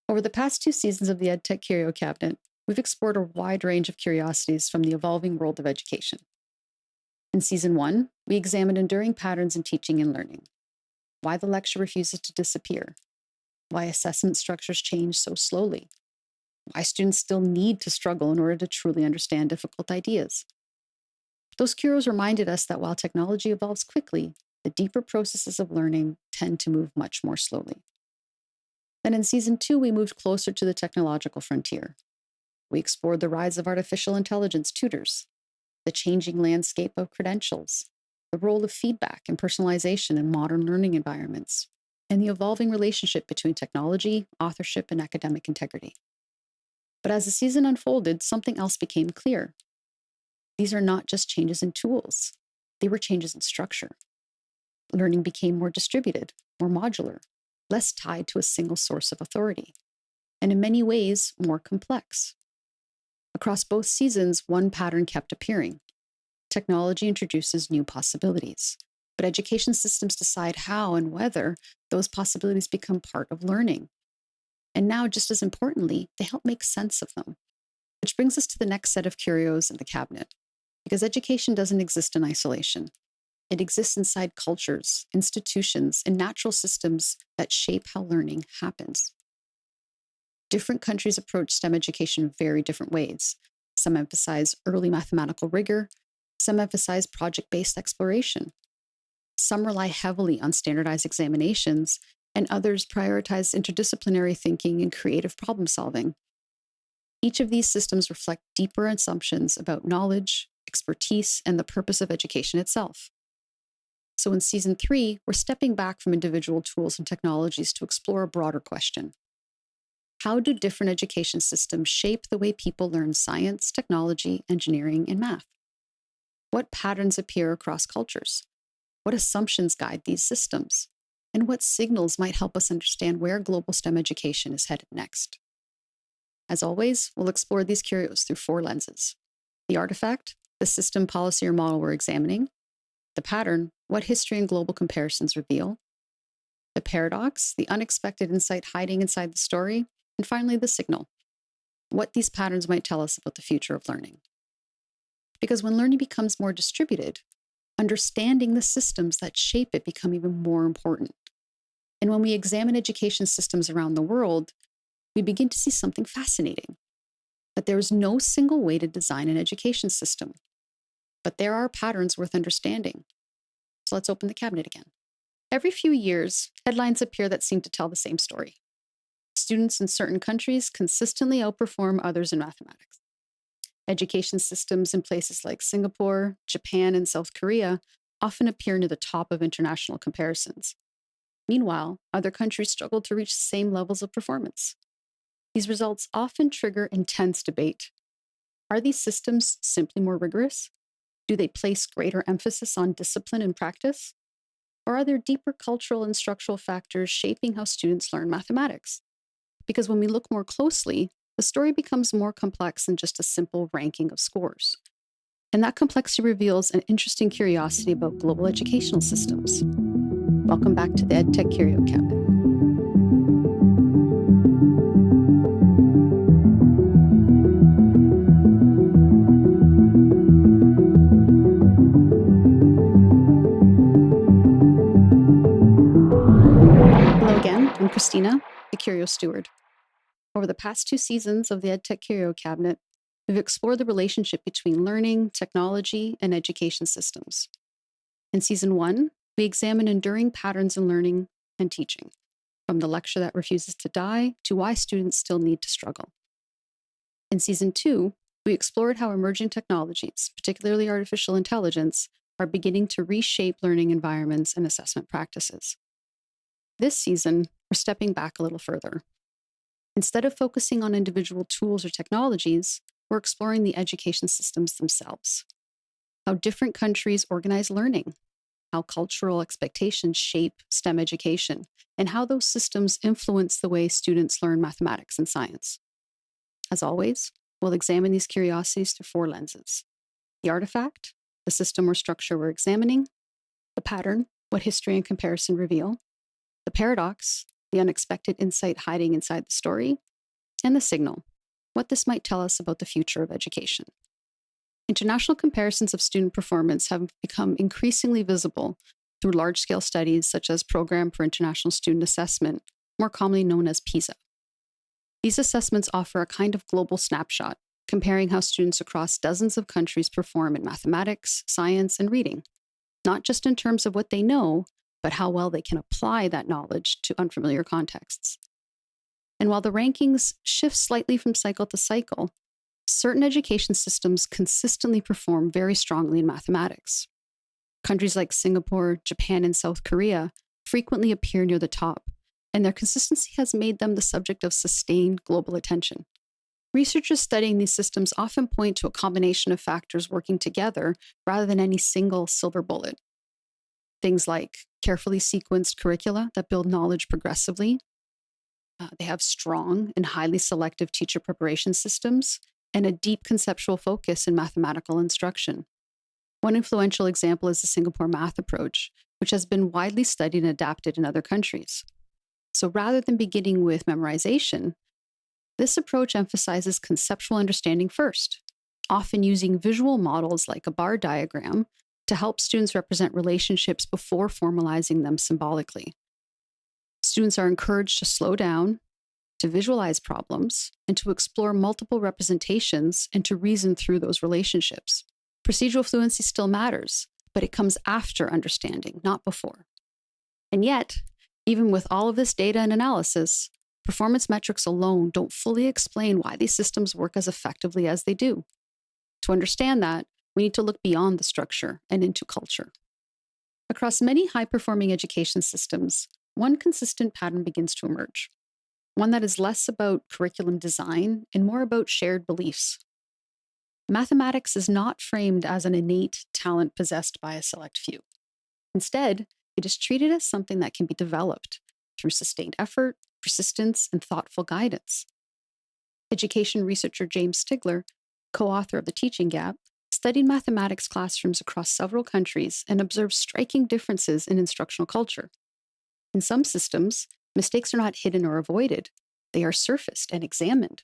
Over the past two seasons of the EdTech Curio Cabinet, we've explored a wide range of curiosities from the evolving world of education. In season one, we examined enduring patterns in teaching and learning, why the lecture refuses to disappear, why assessment structures change so slowly, why students still need to struggle in order to truly understand difficult ideas. Those curios reminded us that while technology evolves quickly, the deeper processes of learning tend to move much more slowly. Then in season two, we moved closer to the technological frontier. We explored the rise of artificial intelligence tutors, the changing landscape of credentials, the role of feedback and personalization in modern learning environments, and the evolving relationship between technology, authorship, and academic integrity. But as the season unfolded, something else became clear. These are not just changes in tools, they were changes in structure. Learning became more distributed, more modular, less tied to a single source of authority, and in many ways, more complex. Across both seasons, one pattern kept appearing. Technology introduces new possibilities, but education systems decide how and whether those possibilities become part of learning. And now, just as importantly, they help make sense of them. Which brings us to the next set of curios in the cabinet, because education doesn't exist in isolation. It exists inside cultures, institutions, and natural systems that shape how learning happens. Different countries approach STEM education in very different ways. Some emphasize early mathematical rigor, some emphasize project-based exploration. Some rely heavily on standardized examinations, and others prioritize interdisciplinary thinking and creative problem solving. Each of these systems reflect deeper assumptions about knowledge, expertise, and the purpose of education itself. So in season three, we're stepping back from individual tools and technologies to explore a broader question. How do different education systems shape the way people learn science, technology, engineering, and math? What patterns appear across cultures? What assumptions guide these systems? And what signals might help us understand where global STEM education is headed next? As always, we'll explore these curios through four lenses: the artifact, the system, policy, or model we're examining; the pattern, what history and global comparisons reveal; the paradox, the unexpected insight hiding inside the story; and finally, the signal, what these patterns might tell us about the future of learning. Because when learning becomes more distributed, understanding the systems that shape it become even more important. And when we examine education systems around the world, we begin to see something fascinating: that there is no single way to design an education system, but there are patterns worth understanding. So let's open the cabinet again. Every few years, headlines appear that seem to tell the same story. Students in certain countries consistently outperform others in mathematics. Education systems in places like Singapore, Japan, and South Korea often appear near the top of international comparisons. Meanwhile, other countries struggle to reach the same levels of performance. These results often trigger intense debate. Are these systems simply more rigorous? Do they place greater emphasis on discipline and practice? Or are there deeper cultural and structural factors shaping how students learn mathematics? Because when we look more closely, the story becomes more complex than just a simple ranking of scores. And that complexity reveals an interesting curiosity about global educational systems. Welcome back to the EdTech Curio Cabinet. Hello again, I'm Christina, the Curio Steward. Over the past two seasons of the EdTech Curio Cabinet, we've explored the relationship between learning, technology, and education systems. In season one, we examined enduring patterns in learning and teaching, from the lecture that refuses to die to why students still need to struggle. In season two, we explored how emerging technologies, particularly artificial intelligence, are beginning to reshape learning environments and assessment practices. This season, we're stepping back a little further. Instead of focusing on individual tools or technologies, we're exploring the education systems themselves. How different countries organize learning, how cultural expectations shape STEM education, and how those systems influence the way students learn mathematics and science. As always, we'll examine these curiosities through four lenses: the artifact, the system or structure we're examining; the pattern, what history and comparison reveal; the paradox, the unexpected insight hiding inside the story, and the signal, what this might tell us about the future of education. International comparisons of student performance have become increasingly visible through large-scale studies such as Program for International Student Assessment, more commonly known as PISA. These assessments offer a kind of global snapshot, comparing how students across dozens of countries perform in mathematics, science, and reading, not just in terms of what they know, but how well they can apply that knowledge to unfamiliar contexts. And while the rankings shift slightly from cycle to cycle, certain education systems consistently perform very strongly in mathematics. Countries like Singapore, Japan, and South Korea frequently appear near the top, and their consistency has made them the subject of sustained global attention. Researchers studying these systems often point to a combination of factors working together rather than any single silver bullet. Things like carefully sequenced curricula that build knowledge progressively. They have strong and highly selective teacher preparation systems and a deep conceptual focus in mathematical instruction. One influential example is the Singapore math approach, which has been widely studied and adapted in other countries. So rather than beginning with memorization, this approach emphasizes conceptual understanding first, often using visual models like a bar diagram to help students represent relationships before formalizing them symbolically. Students are encouraged to slow down, to visualize problems, and to explore multiple representations and to reason through those relationships. Procedural fluency still matters, but it comes after understanding, not before. And yet, even with all of this data and analysis, performance metrics alone don't fully explain why these systems work as effectively as they do. To understand that, we need to look beyond the structure and into culture. Across many high-performing education systems, one consistent pattern begins to emerge, one that is less about curriculum design and more about shared beliefs. Mathematics is not framed as an innate talent possessed by a select few. Instead, it is treated as something that can be developed through sustained effort, persistence, and thoughtful guidance. Education researcher James Stigler, co-author of The Teaching Gap, studied mathematics classrooms across several countries and observed striking differences in instructional culture. In some systems, mistakes are not hidden or avoided. They are surfaced and examined.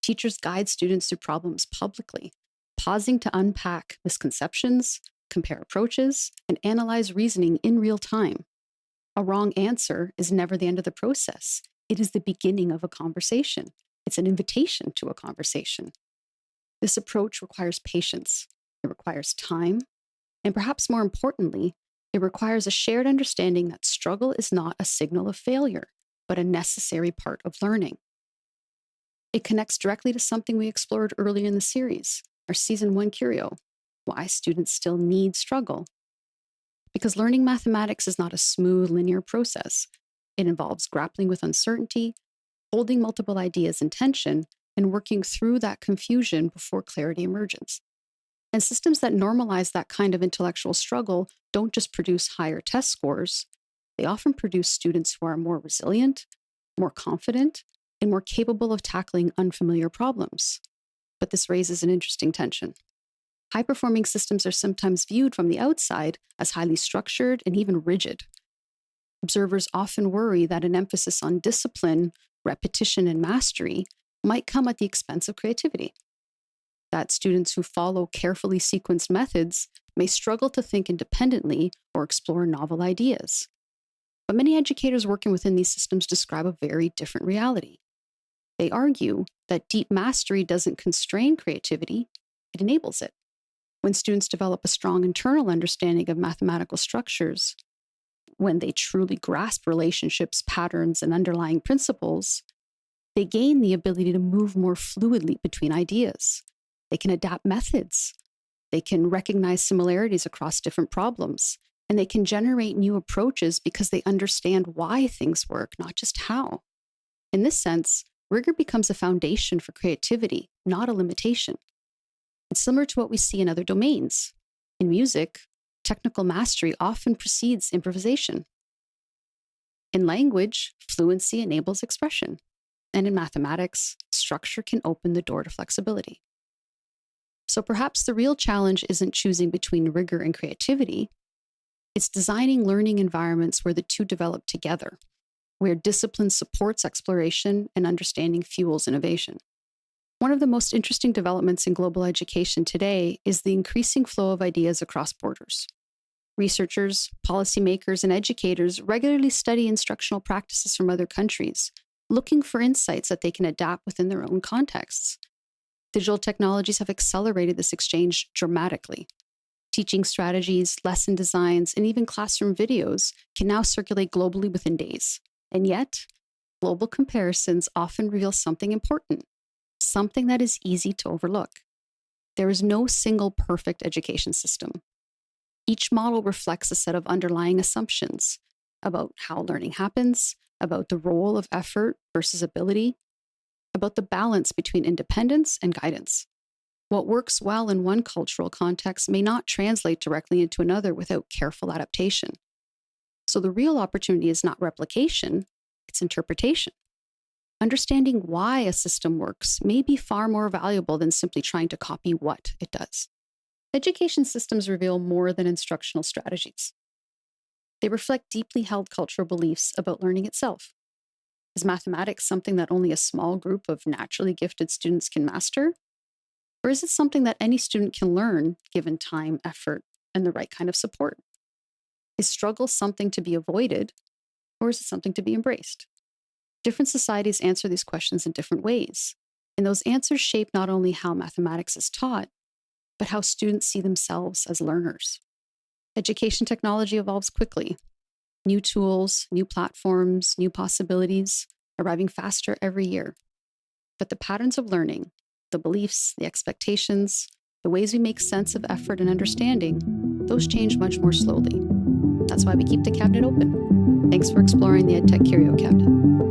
Teachers guide students through problems publicly, pausing to unpack misconceptions, compare approaches, and analyze reasoning in real time. A wrong answer is never the end of the process. It is the beginning of a conversation. It's an invitation to a conversation. This approach requires patience. It requires time. And perhaps more importantly, it requires a shared understanding that struggle is not a signal of failure, but a necessary part of learning. It connects directly to something we explored earlier in the series, our Season 1 Curio, why students still need struggle. Because learning mathematics is not a smooth, linear process. It involves grappling with uncertainty, holding multiple ideas in tension, and working through that confusion before clarity emerges. And systems that normalize that kind of intellectual struggle don't just produce higher test scores, they often produce students who are more resilient, more confident, and more capable of tackling unfamiliar problems. But this raises an interesting tension. High-performing systems are sometimes viewed from the outside as highly structured and even rigid. Observers often worry that an emphasis on discipline, repetition, and mastery might come at the expense of creativity. That students who follow carefully sequenced methods may struggle to think independently or explore novel ideas. But many educators working within these systems describe a very different reality. They argue that deep mastery doesn't constrain creativity, it enables it. When students develop a strong internal understanding of mathematical structures, when they truly grasp relationships, patterns, and underlying principles, they gain the ability to move more fluidly between ideas. They can adapt methods. They can recognize similarities across different problems. And they can generate new approaches because they understand why things work, not just how. In this sense, rigor becomes a foundation for creativity, not a limitation. It's similar to what we see in other domains. In music, technical mastery often precedes improvisation. In language, fluency enables expression. And in mathematics, structure can open the door to flexibility. So perhaps the real challenge isn't choosing between rigor and creativity. It's designing learning environments where the two develop together, where discipline supports exploration and understanding fuels innovation. One of the most interesting developments in global education today is the increasing flow of ideas across borders. Researchers, policymakers, and educators regularly study instructional practices from other countries, looking for insights that they can adapt within their own contexts. Digital technologies have accelerated this exchange dramatically. Teaching strategies, lesson designs, and even classroom videos can now circulate globally within days. And yet, global comparisons often reveal something important, something that is easy to overlook. There is no single perfect education system. Each model reflects a set of underlying assumptions about how learning happens, about the role of effort versus ability, about the balance between independence and guidance. What works well in one cultural context may not translate directly into another without careful adaptation. So the real opportunity is not replication, it's interpretation. Understanding why a system works may be far more valuable than simply trying to copy what it does. Education systems reveal more than instructional strategies. They reflect deeply held cultural beliefs about learning itself. Is mathematics something that only a small group of naturally gifted students can master? Or is it something that any student can learn given time, effort, and the right kind of support? Is struggle something to be avoided, or is it something to be embraced? Different societies answer these questions in different ways, and those answers shape not only how mathematics is taught, but how students see themselves as learners. Education technology evolves quickly. New tools, new platforms, new possibilities, arriving faster every year. But the patterns of learning, the beliefs, the expectations, the ways we make sense of effort and understanding, those change much more slowly. That's why we keep the cabinet open. Thanks for exploring the EdTech Curio Cabinet.